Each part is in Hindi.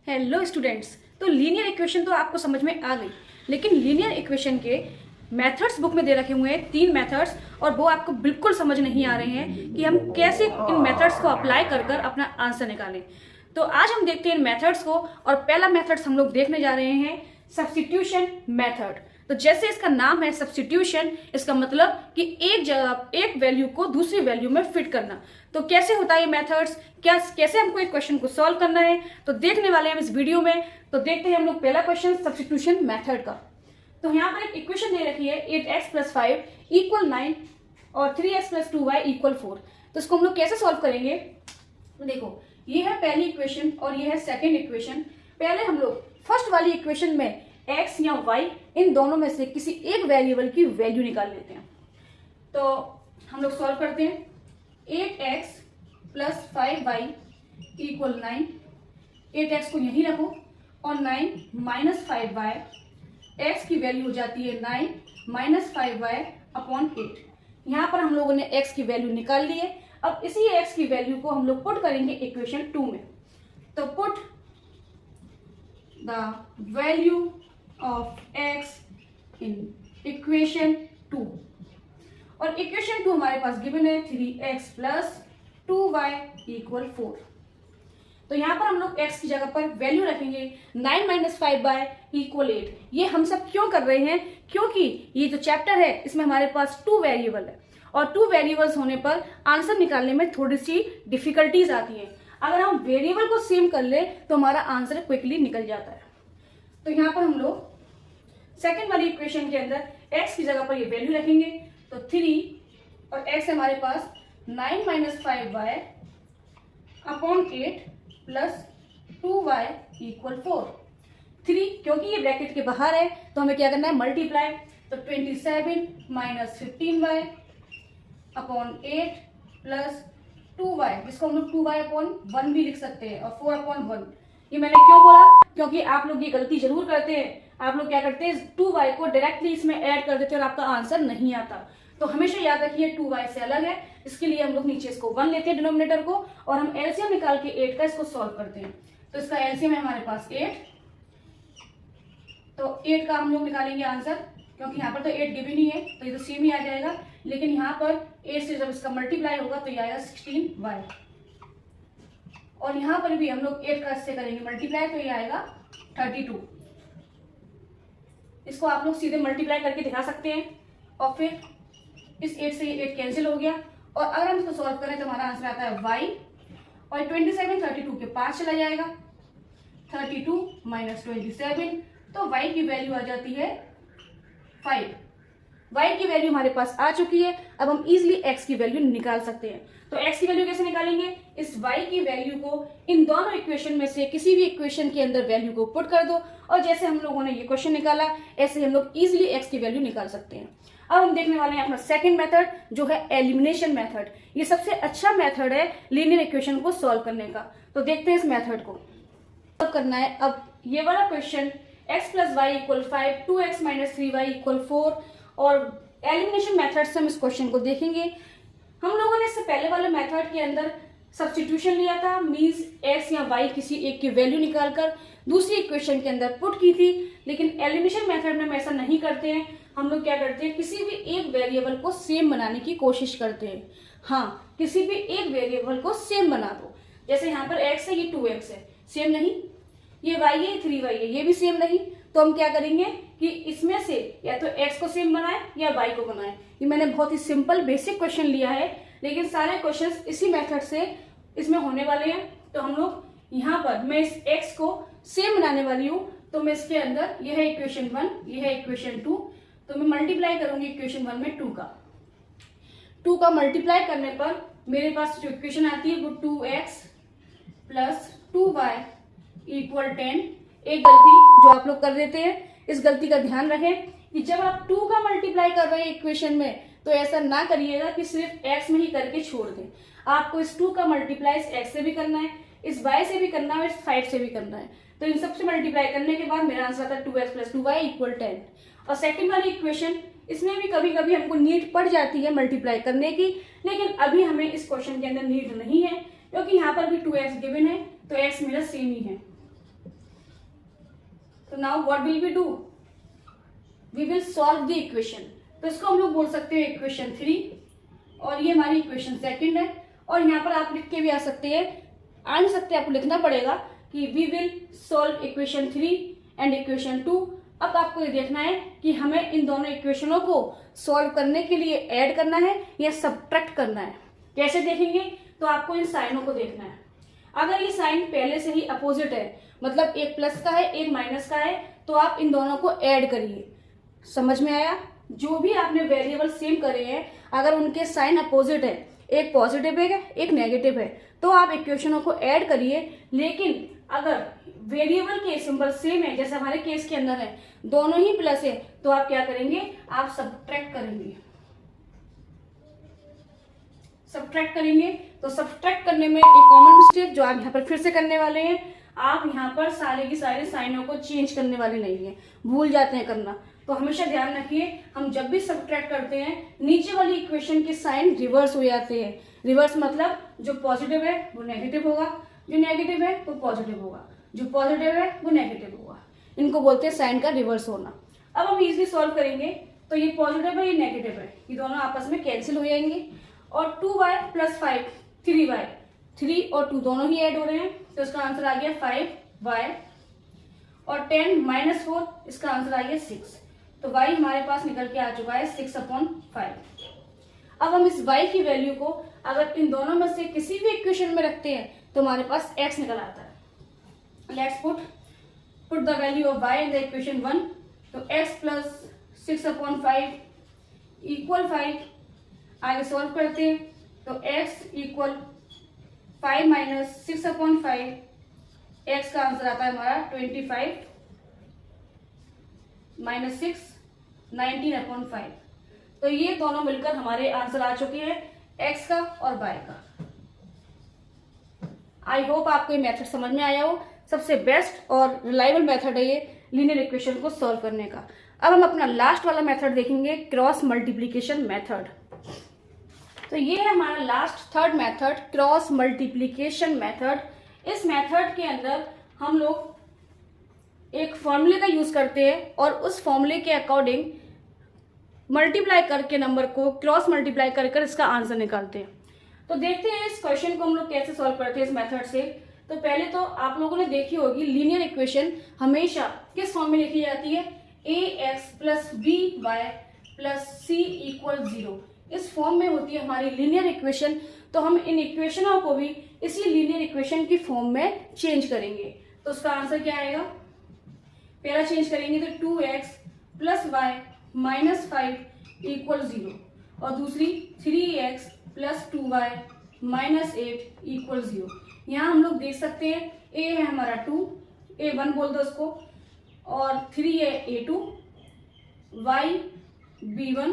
Hello students. तो लीनियर इक्वेशन तो आपको समझ में आ गई, लेकिन लीनियर इक्वेशन के मेथड्स बुक में दे रखे हुए हैं 3 मेथड्स, और वो आपको बिल्कुल समझ नहीं आ रहे हैं कि हम कैसे इन मेथड्स को अप्लाई कर कर अपना आंसर निकालें। तो आज हम देखते हैं इन मेथड्स को, और पहला मेथड्स हम लोग देखने जा रहे हैं सब्स्टिट्यूशन मेथड। तो जैसे इसका नाम है सब्स्टिट्यूशन, इसका मतलब कि एक जगह एक वैल्यू को दूसरी वैल्यू में फिट करना। तो कैसे होता है ये मेथड्स, कैसे हमको एक क्वेश्चन को सॉल्व करना है, तो देखने वाले हैं हम इस वीडियो में। तो देखते हैं हम लोग पहला क्वेश्चन सब्स्टिट्यूशन मेथड का। तो यहाँ पर एक इक्वेशन दे रखी है 8x + 5 = 9 और 3x + 2y = 4। तो इसको हम लोग कैसे सॉल्व करेंगे, तो देखो ये है पहली इक्वेशन और ये है सेकेंड इक्वेशन। पहले हम लोग फर्स्ट वाली इक्वेशन में x या y इन दोनों में से किसी एक वेरिएबल की वैल्यू निकाल लेते हैं। तो हम लोग सॉल्व करते हैं। 8x + 5y = 9। 8x को यहीं रखो और 9 - 5y, x की वैल्यू हो जाती है 9 - 5y/8। यहाँ पर हम लोगों ने x की वैल्यू निकाल ली है। अब इसी x की वैल्यू को हम लोग पुट करेंगे इक्वेशन 2 में। तो put the value of x in equation 2, और इक्वेशन 2 हमारे पास गिवन है 3x + 2y = 4। तो यहाँ पर हम लोग x की जगह पर वैल्यू रखेंगे 9 - 5y = 8। ये हम सब क्यों कर रहे हैं, क्योंकि ये जो चैप्टर है इसमें हमारे पास 2 वेरिएबल है, और 2 वेरिएबल्स होने पर आंसर निकालने में थोड़ी सी डिफिकल्टीज आती है। अगर हम वेरिएबल को सेम कर ले तो हमारा आंसर क्विकली निकल जाता है। तो यहाँ पर हम लोग सेकेंड वाली इक्वेशन के अंदर x की जगह पर ये वैल्यू रखेंगे। तो 3 और x हमारे पास 9 - 5y/8 + 2y = 4। 3 क्योंकि ये ब्रैकेट के बाहर है तो हमें क्या करना है, मल्टीप्लाई। तो 27 - 15y/8 + 2y, जिसको हम लोग 2y/1 भी लिख सकते हैं, और 4/1। ये मैंने क्यों बोला, क्योंकि आप लोग ये गलती जरूर करते हैं। आप लोग क्या करते हैं, 2y को डायरेक्टली इसमें ऐड कर देते हैं और आपका आंसर नहीं आता। तो हमेशा याद रखिए 2y से अलग है। इसके लिए हम लोग नीचे इसको 1 लेते हैं डिनोमिनेटर को, और हम एलसीएम निकाल के 8 का इसको सॉल्व करते हैं। तो इसका एलसीएम है हमारे पास 8। तो 8 का हम लोग निकालेंगे आंसर, क्योंकि यहाँ पर तो 8 गिवन ही है तो ये तो सेम ही आ जाएगा। लेकिन यहाँ पर 8 से जब इसका मल्टीप्लाई होगा तो ये आएगा 16y, और यहाँ पर भी हम लोग 8 का इससे करेंगे मल्टीप्लाई तो ये आएगा 32। इसको आप लोग सीधे मल्टीप्लाई करके दिखा सकते हैं, और फिर इस 8 से ये 8 कैंसिल हो गया। और अगर हम इसको सॉल्व करें तो हमारा आंसर आता है y, और 27 32 के पास चला जाएगा। 32 - 27, तो y की वैल्यू आ जाती है 5। y की वैल्यू हमारे पास आ चुकी है। अब हम इजीली x की वैल्यू निकाल सकते हैं। तो x की वैल्यू कैसे निकालेंगे, इस y की वैल्यू को इन दोनों इक्वेशन में से किसी भी इक्वेशन के अंदर वैल्यू को पुट कर दो, और जैसे हम लोगों ने ये क्वेश्चन निकाला ऐसे हम लोग इजीली x की वैल्यू निकाल सकते हैं। अब हम देखने वाले हैं अपना सेकंड मेथड, जो है एलिमिनेशन मेथड। ये सबसे अच्छा मेथड है लीनियर इक्वेशन को सॉल्व करने का। तो देखते हैं इस मेथड को सॉल्व करना है। अब ये वाला question x + y = 5, 2x - 3y = 4, और एलिमिनेशन मेथड से हम इस क्वेश्चन को देखेंगे। हम लोगों ने इससे पहले वाले मेथड के अंदर सब्स्टिट्यूशन लिया था, मींस x या y किसी एक की वैल्यू निकालकर दूसरी इक्वेशन के अंदर पुट की थी। लेकिन एलिमिनेशन मेथड में हम ऐसा नहीं करते हैं। हम लोग क्या करते हैं, किसी भी एक वेरिएबल को सेम बनाने की कोशिश करते हैं। हाँ, किसी भी एक वेरिएबल को सेम बना दो। जैसे यहाँ पर x है, ये 2x है, सेम नहीं। ये y है, 3y है, ये भी सेम नहीं। तो हम क्या करेंगे कि इसमें से या तो x को सेम बनाए या y को बनाए। ये मैंने बहुत ही सिंपल बेसिक क्वेश्चन लिया है, लेकिन सारे क्वेश्चंस इसी मेथड से इसमें होने वाले हैं। तो हम लोग यहाँ पर मैं इस x को सेम बनाने वाली हूँ। तो मैं इसके अंदर, ये है इक्वेशन 1, ये है इक्वेशन 2, तो मैं मल्टीप्लाई करूंगी इक्वेशन 1 में 2 का मल्टीप्लाई करने पर मेरे पास जो इक्वेशन आती है वो 2x + 2y = 10। एक गलती जो आप लोग कर देते हैं, इस गलती का ध्यान रखें कि जब आप 2 का मल्टीप्लाई कर रहे हैं इक्वेशन में, तो ऐसा ना करिएगा कि सिर्फ x में ही करके छोड़ दें। आपको इस 2 का मल्टीप्लाई इस x से भी करना है, इस y से भी करना है, इस 5 से भी करना है। तो इन सबसे मल्टीप्लाई करने के बाद मेरा आंसर आता है 2x + 2y = 10। और सेकंड वाली इक्वेशन, इसमें भी कभी कभी हमको नीड पड़ जाती है मल्टीप्लाई करने की, लेकिन अभी हमें इस क्वेश्चन के अंदर नीड नहीं है, क्योंकि यहाँ पर भी 2x गिवन है तो x मेरा सेम ही है। तो now what will we do, we will solve the equation. तो इसको हम लोग बोल सकते हैं इक्वेशन 3 और ये हमारी इक्वेशन सेकंड है। और यहाँ पर आप लिख के भी आ सकते हैं, आ नहीं सकते, आपको लिखना पड़ेगा कि we will solve equation 3 and equation 2। अब आपको ये देखना है कि हमें इन दोनों इक्वेशनों को सॉल्व करने के लिए ऐड करना है या सब्ट्रैक्ट करना है। कैसे देखेंगे, तो आपको इन साइनों को देखना है। अगर ये साइन पहले से ही अपोजिट है, मतलब एक प्लस का है एक माइनस का है, तो आप इन दोनों को ऐड करिए। समझ में आया? जो भी आपने वेरिएबल सेम करे हैं, अगर उनके साइन अपोजिट है, एक पॉजिटिव है एक नेगेटिव है, तो आप इक्वेशनों को ऐड करिए। लेकिन अगर वेरिएबल के सिंबल सेम है, जैसे हमारे केस के अंदर है, दोनों ही प्लस है, तो आप क्या करेंगे, आप सब्ट्रैक्ट करेंगे। सब्ट्रैक्ट करेंगे तो सब्ट्रैक्ट करने में एक कॉमन मिस्टेक जो आप यहाँ पर फिर से करने वाले हैं, आप यहाँ पर सारे की सारे साइनों को चेंज करने वाले नहीं है, भूल जाते हैं करना। तो हमेशा ध्यान रखिए, हम जब भी सब्ट्रैक्ट करते हैं नीचे वाली इक्वेशन के साइन रिवर्स हो जाते हैं। रिवर्स मतलब जो पॉजिटिव है वो नेगेटिव होगा, जो नेगेटिव है वो पॉजिटिव होगा, जो पॉजिटिव है वो नेगेटिव होगा। इनको बोलते हैं साइन का रिवर्स होना। अब हम इजिली सॉल्व करेंगे, तो ये पॉजिटिव है ये नेगेटिव है, ये दोनों आपस में कैंसिल हो जाएंगे। और 2y + 5 3y, 3 और 2 दोनों ही ऐड हो रहे हैं, तो इसका आंसर आ गया 5y। और 10 - 4, इसका आंसर आ गया 6। तो y हमारे पास निकल के आ चुका है 6/5। अब हम इस y की वैल्यू को अगर इन दोनों में से किसी भी इक्वेशन में रखते हैं तो हमारे पास x निकल आता है। Let's put the value of y in the equation 1। तो x + 6/5 = 5। आगे सॉल्व करते हैं, तो x = 5 - 6/5, x का आंसर आता है हमारा 25 - 6 19/5। तो ये दोनों मिलकर हमारे आंसर आ चुके हैं, x का और y का। आई होप आपको ये मेथड समझ में आया हो। सबसे बेस्ट और रिलायबल मेथड है ये लीनियर इक्वेशन को सॉल्व करने का। अब हम अपना लास्ट वाला मेथड देखेंगे, क्रॉस मल्टीप्लीकेशन मेथड। तो ये है हमारा last third method, cross multiplication method. इस मेथड के अंदर हम लोग एक फॉर्मूले का यूज करते हैं और उस फॉर्मूले के अकॉर्डिंग मल्टीप्लाई करके नंबर को क्रॉस मल्टीप्लाई कर इसका आंसर निकालते हैं। तो देखते हैं इस क्वेश्चन को हम लोग कैसे सॉल्व करते हैं इस मेथड से। तो पहले तो आप लोगों ने देखी होगी, लीनियर इक्वेशन हमेशा किस फॉर्म में लिखी जाती है, ax + by + c = 0। इस फॉर्म में होती है हमारी लीनियर इक्वेशन। तो हम इन इक्वेशनों को भी इसी लीनियर इक्वेशन की फॉर्म में चेंज करेंगे। तो उसका आंसर क्या आएगा, पहला चेंज करेंगे तो 2x + y - 5 = 0 और दूसरी 3x + 2y - 8 = 0। यहाँ हम लोग देख सकते हैं a है हमारा 2, a1 बोल दो उसको, और 3 है a2, y b1,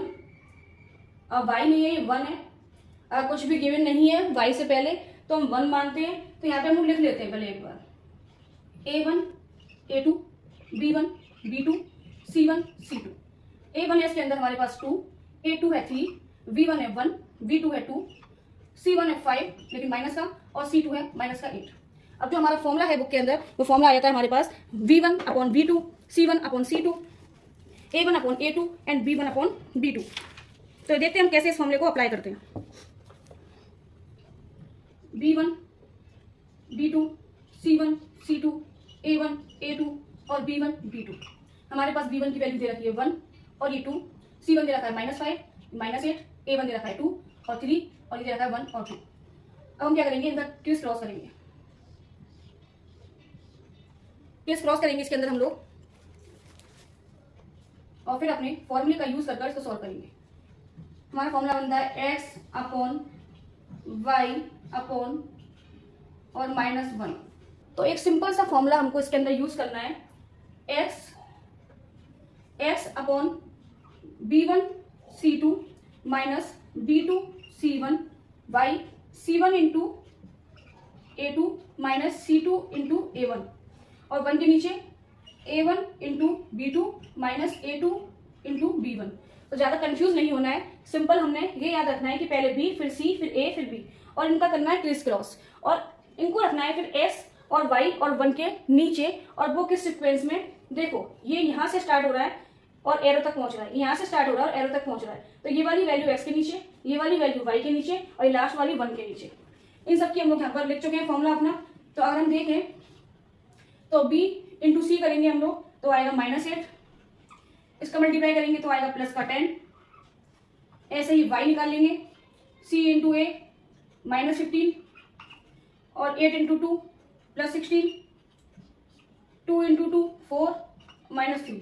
अब y नहीं है ये 1 है। अगर कुछ भी गिवन नहीं है y से पहले तो हम 1 मानते हैं। तो यहाँ पे हम लोग लिख लेते हैं पहले एक बार, a1 a2 b1 b2 c1 c2। a1 है इसके अंदर हमारे पास 2, a2 है 3, b1 है 1, b2 है 2, c1 है 5 लेकिन माइनस का, और c2 है -8। अब जो हमारा फॉर्मूला है बुक के अंदर, वो फॉर्मूला आ जाता है हमारे पास v1/v2 c1/c2 a1/a2 and b1/b2। तो देखते हैं हम कैसे इस फॉर्मूले को अप्लाई करते हैं। b1 b2 c1 c2 a1 a2 और b1 b2। हमारे पास b1 की वैल्यू दे रखी है 1 और ये 2, c1 दे रखा है -5 -8, a1 दे रखा है 2 और 3 और ये दे रखा है 1 और 2। अब हम क्या करेंगे, इनका क्रिस क्रॉस करेंगे। क्रिस क्रॉस करेंगे इसके अंदर हम लोग, और फिर अपने फॉर्मूले का यूज कर इसको सॉल्व करेंगे। हमारा फॉर्मूला बनता है x/y और -1। तो एक सिंपल सा फॉर्मूला हमको इसके अंदर यूज करना है, x/b1 c2 b2 c1 y c1 × a2 c2 × a1 और 1 के नीचे a1 × b2 a2 × b1। तो ज़्यादा कंफ्यूज नहीं होना है, सिंपल हमने ये याद रखना है कि पहले b फिर c फिर a फिर b, और इनका करना है क्रिस क्रॉस, और इनको रखना है फिर s और y और 1 के नीचे, और वो किस सीक्वेंस में, देखो ये यहाँ से स्टार्ट हो रहा है और एरो तक पहुंच रहा है, यहाँ से स्टार्ट हो रहा है और एरो तक पहुंच रहा है। तो ये वाली वैल्यू x के नीचे, ये वाली वैल्यू y के नीचे और ये लास्ट वाली 1 के नीचे। इन सब की हम लोग यहाँ पर लिख चुके हैं फॉर्मूला अपना। तो अगर हम देखें तो b इंटू सी करेंगे हम लोग तो आएगा -8, इसका मल्टीप्लाई करेंगे तो आएगा प्लस का 10, ऐसे ही y निकाल लेंगे, c इंटू ए -15 और 8 इंटू 2 प्लस 16, 2 इंटू 2 4 -3।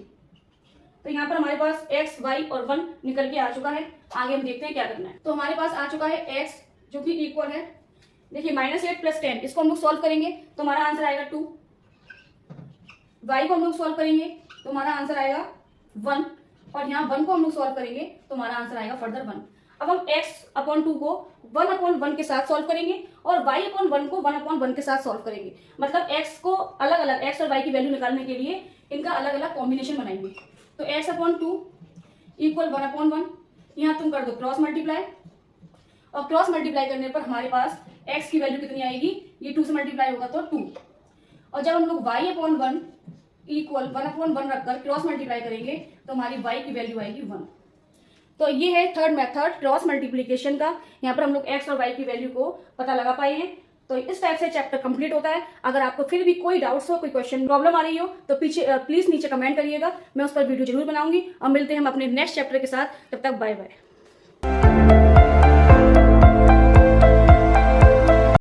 तो यहाँ पर हमारे पास x, y और 1 निकल के आ चुका है। आगे हम देखते हैं क्या करना है। तो हमारे पास आ चुका है x जो कि इक्वल है, देखिए -8 प्लस 10, इसको हम लोग सॉल्व करेंगे तो हमारा आंसर आएगा 2। y को हम लोग सॉल्व करेंगे तो हमारा आंसर आएगा 1, और यहाँ 1 को हम लोग सॉल्व करेंगे तो हमारा आंसर आएगा फर्दर 1। अब हम x/2 को 1/1 के साथ सॉल्व करेंगे और y/1 को 1/1 के साथ सॉल्व करेंगे। मतलब x को अलग अलग, x और y की वैल्यू निकालने के लिए इनका अलग अलग कॉम्बिनेशन बनाएंगे। तो x/2 इक्वल 1/1, यहाँ तुम कर दो क्रॉस मल्टीप्लाई, और क्रॉस मल्टीप्लाई करने पर हमारे पास x की वैल्यू कितनी आएगी, ये 2 से मल्टीप्लाई होगा तो 2, और जब हम लोग y/1 इक्वल 1/1 रखकर क्रॉस मल्टीप्लाई करेंगे तो हमारी y की वैल्यू आएगी 1। तो ये है थर्ड मेथड क्रॉस मल्टीप्लिकेशन का। यहाँ पर हम लोग x और y की वैल्यू को पता लगा पाए हैं। तो इस टाइप से चैप्टर कंप्लीट होता है। अगर आपको फिर भी कोई डाउट्स हो, कोई क्वेश्चन प्रॉब्लम आ रही हो तो प्लीज नीचे कमेंट करिएगा, मैं उस पर वीडियो जरूर बनाऊंगी। और मिलते हैं हम अपने नेक्स्ट चैप्टर के साथ, तब तक बाय बाय।